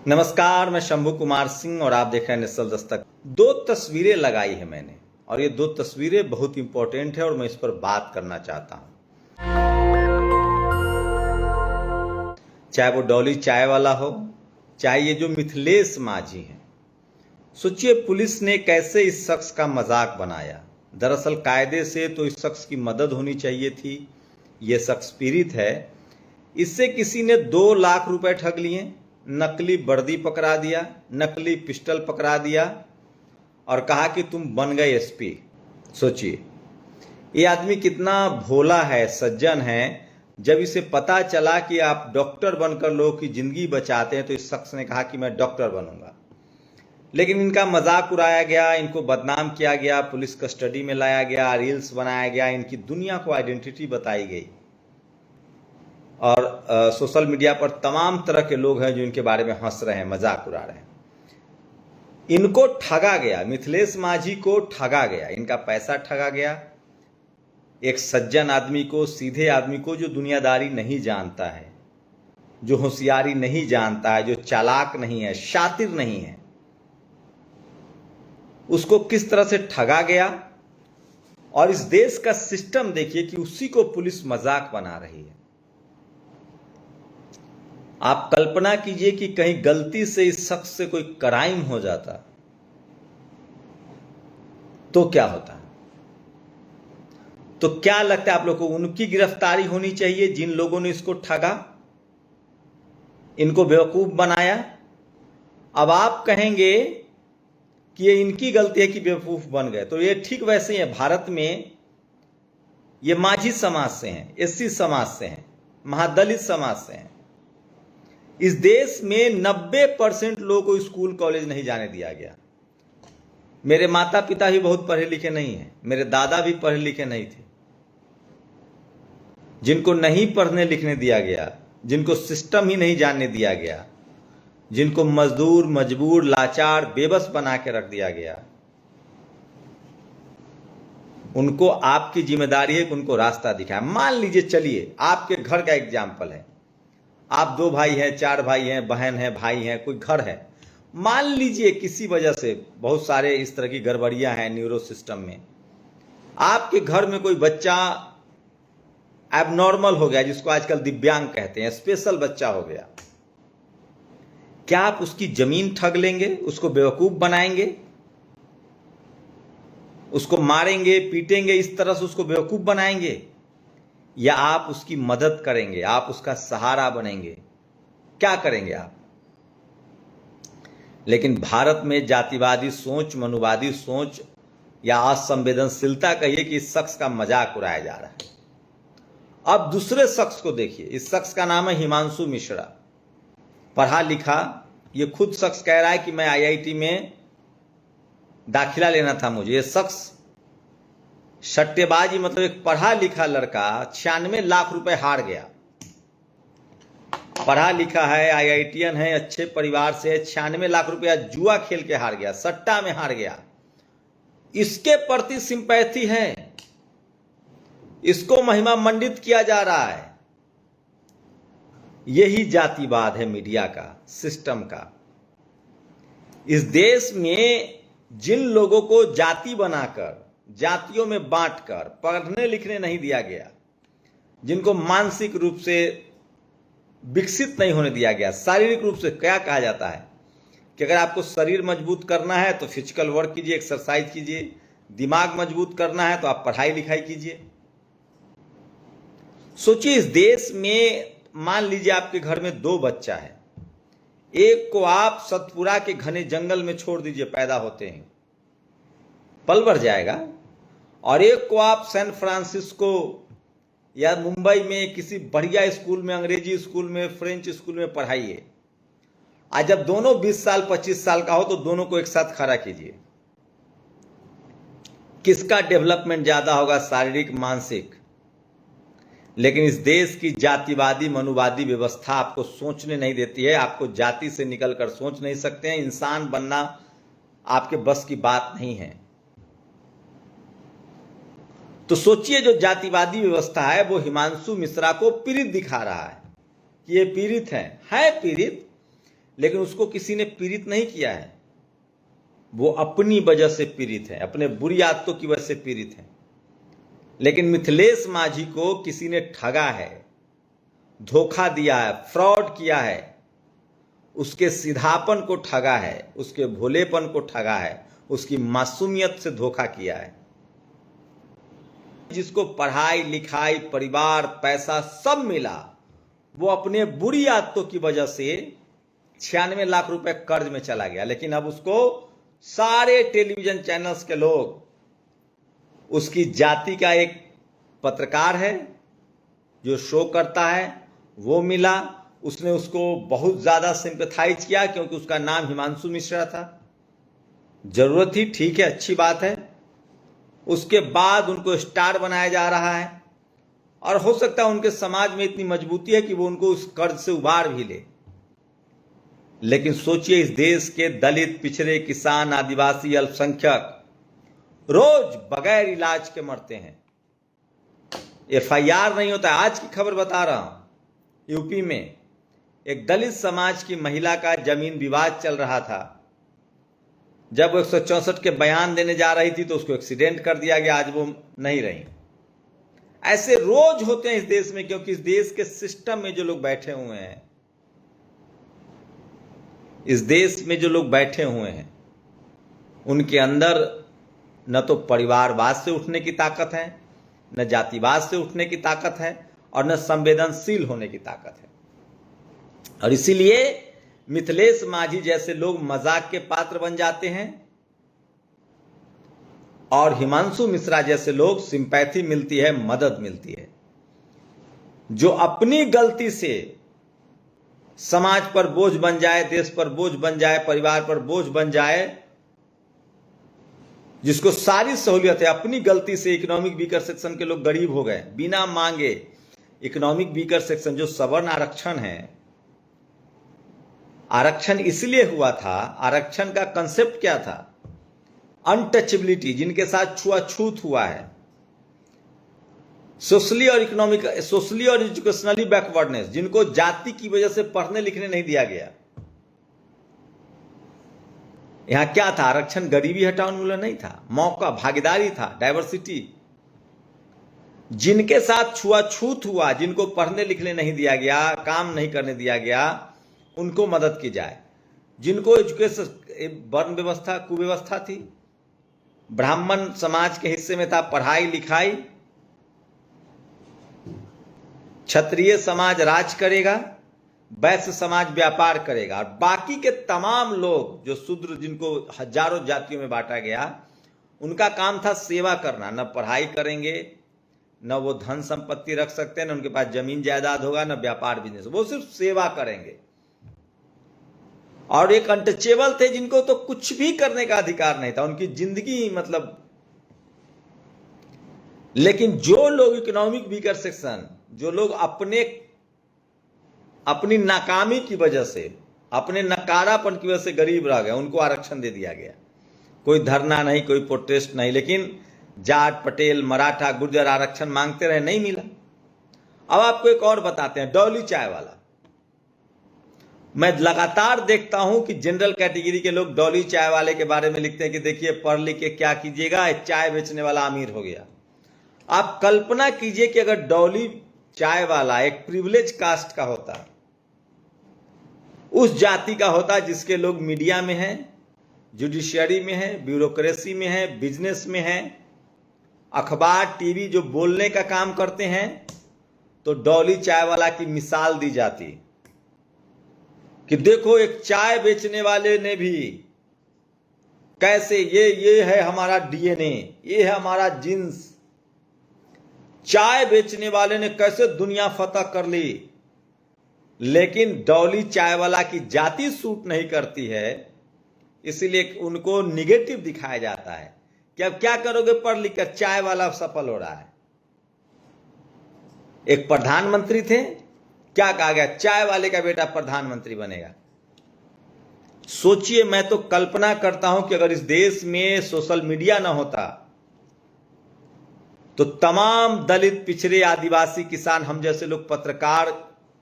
नमस्कार, मैं शंभू कुमार सिंह और आप देख रहे हैं नेशनल दस्तक। दो तस्वीरें लगाई है मैंने और ये दो तस्वीरें बहुत इंपॉर्टेंट है और मैं इस पर बात करना चाहता हूं। चाहे वो डॉली चाय वाला हो, चाहे ये जो मिथिलेश माझी है। सोचिए पुलिस ने कैसे इस शख्स का मजाक बनाया। दरअसल कायदे से तो इस शख्स की मदद होनी चाहिए थी। ये शख्स पीड़ित है। इससे किसी ने 2 लाख रुपए ठग लिए, नकली वर्दी पकड़ा दिया, नकली पिस्टल पकड़ा दिया और कहा कि तुम बन गए एसपी। सोचिए ये आदमी कितना भोला है, सज्जन है। जब इसे पता चला कि आप डॉक्टर बनकर लोगों की जिंदगी बचाते हैं तो इस शख्स ने कहा कि मैं डॉक्टर बनूंगा। लेकिन इनका मजाक उड़ाया गया, इनको बदनाम किया गया, पुलिस कस्टडी में लाया गया, रील्स बनाया गया, इनकी दुनिया को आइडेंटिटी बताई गई और सोशल मीडिया पर तमाम तरह के लोग हैं जो इनके बारे में हंस रहे हैं, मजाक उड़ा रहे हैं। इनको ठगा गया, मिथिलेश माझी को ठगा गया, इनका पैसा ठगा गया। एक सज्जन आदमी को, सीधे आदमी को जो दुनियादारी नहीं जानता है, जो होशियारी नहीं जानता है, जो चालाक नहीं है, शातिर नहीं है, उसको किस तरह से ठगा गया। और इस देश का सिस्टम देखिए कि उसी को पुलिस मजाक बना रही है। आप कल्पना कीजिए कि कहीं गलती से इस शख्स से कोई क्राइम हो जाता तो क्या होता। तो क्या लगता है आप लोगों को, उनकी गिरफ्तारी होनी चाहिए जिन लोगों ने इसको ठगा, इनको बेवकूफ बनाया। अब आप कहेंगे कि ये इनकी गलती है कि बेवकूफ बन गए, तो ये ठीक वैसे ही है। भारत में ये माझी समाज से हैं, एससी समाज से हैं, महादलित समाज से हैं। इस देश में 90% लोगों को स्कूल कॉलेज नहीं जाने दिया गया। मेरे माता पिता भी बहुत पढ़े लिखे नहीं हैं, मेरे दादा भी पढ़े लिखे नहीं थे। जिनको नहीं पढ़ने लिखने दिया गया, जिनको सिस्टम ही नहीं जानने दिया गया, जिनको मजदूर, मजबूर, लाचार, बेबस बना के रख दिया गया, उनको आपकी जिम्मेदारी है कि उनको रास्ता दिखाए। मान लीजिए, चलिए आपके घर का एग्जाम्पल है, आप 2 भाई हैं, 4 भाई हैं, बहन है, भाई हैं, कोई घर है। मान लीजिए किसी वजह से बहुत सारे इस तरह की गड़बड़ियां हैं न्यूरो सिस्टम में, आपके घर में कोई बच्चा एबनॉर्मल हो गया, जिसको आजकल दिव्यांग कहते हैं, स्पेशल बच्चा हो गया। क्या आप उसकी जमीन ठग लेंगे, उसको बेवकूफ बनाएंगे, उसको मारेंगे, पीटेंगे, इस तरह से उसको बेवकूफ बनाएंगे, या आप उसकी मदद करेंगे, आप उसका सहारा बनेंगे? क्या करेंगे आप? लेकिन भारत में जातिवादी सोच, मनुवादी सोच या असंवेदनशीलता कहिए कि इस शख्स का मजाक उड़ाया जा रहा है। अब दूसरे शख्स को देखिए, इस शख्स का नाम है हिमांशु मिश्रा, पढ़ा लिखा। ये खुद शख्स कह रहा है कि मैं आईआईटी में दाखिला लेना था मुझे। ये शख्स सट्टेबाजी, मतलब एक पढ़ा लिखा लड़का 96 लाख रुपए हार गया। पढ़ा लिखा है, आईआईटीएन है, अच्छे परिवार से है, 96 लाख रुपया जुआ खेल के हार गया, सट्टा में हार गया। इसके प्रति सिंपैथी है, इसको महिमा मंडित किया जा रहा है। यही जातिवाद है मीडिया का, सिस्टम का। इस देश में जिन लोगों को जाति बनाकर, जातियों में बांटकर पढ़ने लिखने नहीं दिया गया, जिनको मानसिक रूप से विकसित नहीं होने दिया गया, शारीरिक रूप से, क्या कहा जाता है कि अगर आपको शरीर मजबूत करना है तो फिजिकल वर्क कीजिए, एक्सरसाइज कीजिए, दिमाग मजबूत करना है तो आप पढ़ाई लिखाई कीजिए। सोचिए इस देश में मान लीजिए आपके घर में 2 बच्चा है, एक को आप सतपुरा के घने जंगल में छोड़ दीजिए, पैदा होते हैं पल भर जाएगा, और एक को आप सैन फ्रांसिस्को या मुंबई में किसी बढ़िया स्कूल में, अंग्रेजी स्कूल में, फ्रेंच स्कूल में पढ़ाइए। आज जब दोनों 20 साल 25 साल का हो तो दोनों को एक साथ खड़ा कीजिए। किसका डेवलपमेंट ज्यादा होगा, शारीरिक, मानसिक? लेकिन इस देश की जातिवादी, मनुवादी व्यवस्था आपको सोचने नहीं देती है। आपको जाति से निकलकर सोच नहीं सकते हैं, इंसान बनना आपके बस की बात नहीं है। तो सोचिए जो जातिवादी व्यवस्था है वो हिमांशु मिश्रा को पीड़ित दिखा रहा है कि ये पीड़ित है पीड़ित, लेकिन उसको किसी ने पीड़ित नहीं किया है, वो अपनी वजह से पीड़ित है, अपने बुरी आदतों की वजह से पीड़ित है। लेकिन मिथिलेश माझी को किसी ने ठगा है, धोखा दिया है, फ्रॉड किया है, उसके सीधापन को ठगा है, उसके भोलेपन को ठगा है, उसकी मासूमियत से धोखा किया है। जिसको पढ़ाई लिखाई, परिवार, पैसा सब मिला, वो अपने बुरी आदतों की वजह से 96 लाख रुपए कर्ज में चला गया। लेकिन अब उसको सारे टेलीविजन चैनल्स के लोग, उसकी जाति का एक पत्रकार है जो शो करता है, वो मिला, उसने उसको बहुत ज्यादा सिंपैथाइज किया क्योंकि उसका नाम हिमांशु मिश्रा था। जरूरत थी, ठीक है, अच्छी बात है। उसके बाद उनको स्टार बनाया जा रहा है और हो सकता है उनके समाज में इतनी मजबूती है कि वो उनको उस कर्ज से उबार भी ले। लेकिन सोचिए, इस देश के दलित, पिछड़े, किसान, आदिवासी, अल्पसंख्यक रोज बगैर इलाज के मरते हैं, FIR नहीं होता। आज की खबर बता रहा हूं, यूपी में एक दलित समाज की महिला का जमीन विवाद चल रहा था। जब 164 के बयान देने जा रही थी तो उसको एक्सीडेंट कर दिया गया, आज वो नहीं रही। ऐसे रोज होते हैं इस देश में, क्योंकि इस देश के सिस्टम में जो लोग बैठे हुए हैं, इस देश में जो लोग बैठे हुए हैं, उनके अंदर न तो परिवारवाद से उठने की ताकत है, न जातिवाद से उठने की ताकत है, और न संवेदनशील होने की ताकत है। और इसीलिए मिथिलेश माझी जैसे लोग मजाक के पात्र बन जाते हैं और हिमांशु मिश्रा जैसे लोग सिंपैथी मिलती है, मदद मिलती है। जो अपनी गलती से समाज पर बोझ बन जाए, देश पर बोझ बन जाए, परिवार पर बोझ बन जाए, जिसको सारी सहूलियत है, अपनी गलती से इकोनॉमिक वीकर सेक्शन के लोग गरीब हो गए बिना मांगे। इकोनॉमिक वीकर सेक्शन जो सवर्ण आरक्षण है, आरक्षण इसलिए हुआ था, आरक्षण का कंसेप्ट क्या था? अनटचेबिलिटी, जिनके साथ छुआछूत हुआ है, सोशली और एजुकेशनली बैकवर्डनेस, जिनको जाति की वजह से पढ़ने लिखने नहीं दिया गया। यहां क्या था? आरक्षण गरीबी हटाओ उन्मूलन नहीं था, मौका, भागीदारी था, डायवर्सिटी। जिनके साथ छुआछूत हुआ, जिनको पढ़ने लिखने नहीं दिया गया, काम नहीं करने दिया गया, उनको मदद की जाए। जिनको एजुकेशन, वर्ण व्यवस्था, कुव्यवस्था थी, ब्राह्मण समाज के हिस्से में था पढ़ाई लिखाई, क्षत्रिय समाज राज करेगा, वैश्य समाज व्यापार करेगा, और बाकी के तमाम लोग जो शूद्र, जिनको हजारों जातियों में बांटा गया, उनका काम था सेवा करना। न पढ़ाई करेंगे, न वो धन संपत्ति रख सकते हैं, न उनके पास जमीन जायदाद होगा, न व्यापार बिजनेस, वो सिर्फ सेवा करेंगे। और एक अनटचेबल थे जिनको तो कुछ भी करने का अधिकार नहीं था, उनकी जिंदगी मतलब। लेकिन जो लोग इकोनॉमिक वीकर सेक्शन, जो लोग अपनी नाकामी की वजह से, अपने नकारापन की वजह से गरीब रह गए, उनको आरक्षण दे दिया गया। कोई धरना नहीं, कोई प्रोटेस्ट नहीं, लेकिन जाट, पटेल, मराठा, गुर्जर आरक्षण मांगते रहे, नहीं मिला। अब आपको एक और बताते हैं, डॉली चाय वाला। मैं लगातार देखता हूं कि जनरल कैटेगरी के लोग डॉली चाय वाले के बारे में लिखते हैं कि देखिए पढ़ लिख के क्या कीजिएगा, चाय बेचने वाला अमीर हो गया। आप कल्पना कीजिए कि अगर डॉली चाय वाला एक प्रिविलेज कास्ट का होता, उस जाति का होता जिसके लोग मीडिया में हैं, जुडिशियरी में हैं, ब्यूरोक्रेसी में हैं, बिजनेस में हैं, अखबार, टीवी जो बोलने का काम करते हैं, तो डॉली चाय वाला की मिसाल दी जाती कि देखो एक चाय बेचने वाले ने भी कैसे, ये है हमारा DNA, ये है हमारा जीन्स। चाय बेचने वाले ने कैसे दुनिया फतह कर ली। लेकिन डॉली चाय वाला की जाति सूट नहीं करती है, इसीलिए उनको निगेटिव दिखाया जाता है कि अब क्या करोगे पढ़ लिख कर, चाय वाला सफल हो रहा है। एक प्रधानमंत्री थे, क्या कहा गया? चाय वाले का बेटा प्रधानमंत्री बनेगा। सोचिए, मैं तो कल्पना करता हूं कि अगर इस देश में सोशल मीडिया ना होता तो तमाम दलित, पिछड़े, आदिवासी, किसान, हम जैसे लोग पत्रकार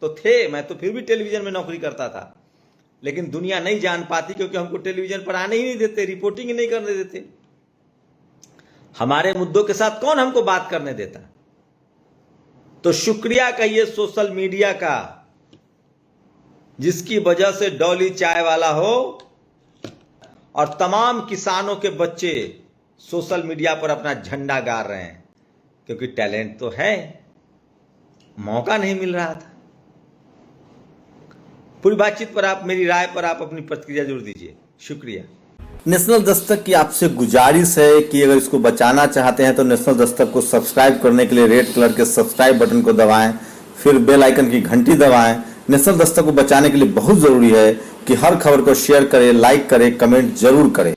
तो थे, मैं तो फिर भी टेलीविजन में नौकरी करता था, लेकिन दुनिया नहीं जान पाती क्योंकि हमको टेलीविजन पर आने ही नहीं देते, रिपोर्टिंग ही नहीं करने देते। हमारे मुद्दों के साथ कौन हमको बात करने देता? तो शुक्रिया कहिए सोशल मीडिया का, जिसकी वजह से डॉली चाय वाला हो और तमाम किसानों के बच्चे सोशल मीडिया पर अपना झंडा गाड़ रहे हैं, क्योंकि टैलेंट तो है, मौका नहीं मिल रहा था। पूरी बातचीत पर आप, मेरी राय पर आप अपनी प्रतिक्रिया जरूर दीजिए। शुक्रिया। नेशनल दस्तक की आपसे गुजारिश है कि अगर इसको बचाना चाहते हैं तो नेशनल दस्तक को सब्सक्राइब करने के लिए रेड कलर के सब्सक्राइब बटन को दबाएं, फिर बेल आइकन की घंटी दबाएं। नेशनल दस्तक को बचाने के लिए बहुत जरूरी है कि हर खबर को शेयर करें, लाइक करें, कमेंट जरूर करें।